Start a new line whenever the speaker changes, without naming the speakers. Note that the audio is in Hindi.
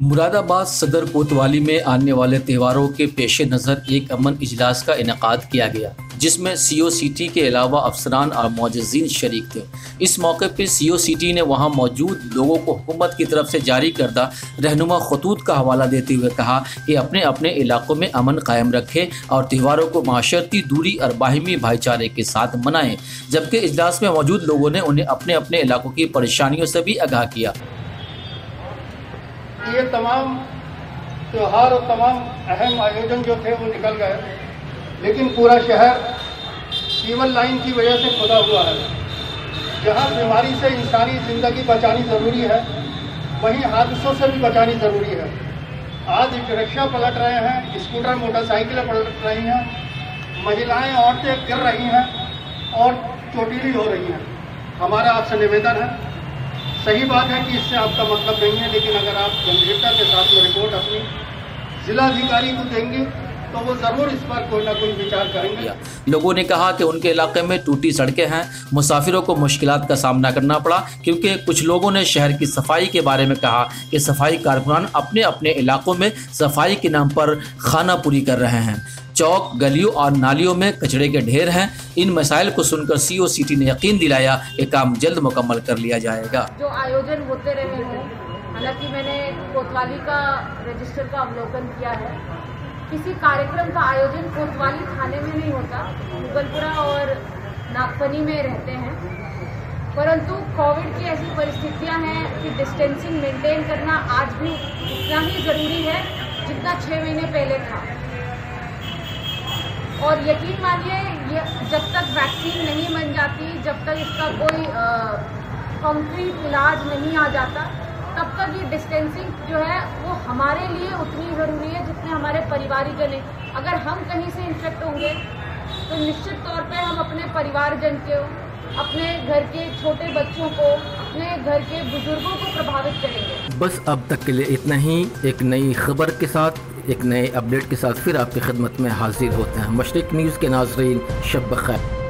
मुरादाबाद सदर कोतवाली में आने वाले त्योहारों के पेश नज़र एक अमन इजलास का इनेकाद किया गया, जिसमें सीओ सिटी के अलावा अफसरान और मोअज़्ज़िज़ीन शरीक थे। इस मौके पर सीओ सिटी ने वहां मौजूद लोगों को हुकूमत की तरफ से जारी करदा रहनुमा खतूत का हवाला देते हुए कहा कि अपने अपने इलाकों में अमन कायम रखें और त्योहारों को माशरती दूरी और बाहिमी भाईचारे के साथ मनाएं। जबकि इजलास में मौजूद लोगों ने उन्हें अपने अपने इलाकों की परेशानियों से भी आगाह किया।
ये तमाम त्यौहार और तमाम अहम आयोजन जो थे वो निकल गए, लेकिन पूरा शहर सिविल लाइन की वजह से खुदा हुआ है। जहाँ बीमारी से इंसानी ज़िंदगी बचानी ज़रूरी है, वहीं हादसों से भी बचानी ज़रूरी है। आज रिक्शा पलट रहे हैं, स्कूटर मोटरसाइकिलें पलट रही हैं, महिलाएं औरतें गिर रही हैं और चोटिली हो रही हैं। हमारा आपसे निवेदन है, सही बात है कि इससे आपका मतलब नहीं है, लेकिन अगर आप गंभीरता के साथ में रिपोर्ट अपनी जिलाधिकारी को देंगे तो वो जरूर इस पर कोई ना कोई विचार करेंगे।
लोगों ने कहा कि उनके इलाके में टूटी सड़कें हैं, मुसाफिरों को मुश्किलात का सामना करना पड़ा, क्योंकि कुछ लोगों ने शहर की सफाई के बारे में कहा कि सफाई कारकुनान अपने अपने इलाकों में सफाई के नाम पर खाना पूरी कर रहे हैं। चौक, गलियों और नालियों में कचरे के ढेर हैं। इन मसाइल को सुनकर सीओ सिटी ने यकीन दिलाया कि काम जल्द मुकम्मल कर लिया जाएगा।
जो आयोजन होते रहे हैं, हालांकि मैंने कोतवाली का रजिस्टर का अवलोकन किया है, किसी कार्यक्रम का आयोजन कोतवाली थाने में नहीं होता, मुगलपुरा और नागफनी में रहते हैं, परंतु कोविड की ऐसी परिस्थितियां हैं कि डिस्टेंसिंग मेंटेन करना आज भी उतना ही ज़रूरी है जितना 6 महीने पहले था। और यकीन मानिए, जब तक वैक्सीन नहीं बन जाती, जब तक इसका कोई कंक्रीट इलाज नहीं आ जाता, तब तक ये डिस्टेंसिंग जो है वो हमारे लिए उतनी ज़रूरी है जितने हमारे परिवारजन हैं। अगर हम कहीं से इन्फेक्ट होंगे तो निश्चित तौर पे हम अपने परिवारजन को, अपने घर के छोटे बच्चों को, अपने घर के बुजुर्गों को प्रभावित करेंगे।
बस अब तक के लिए इतना ही। एक नई खबर के साथ, एक नए अपडेट के साथ फिर आपकी खिदमत में हाजिर होते हैं। मशरिक न्यूज़ के नाज़रीन, शब बख़ैर।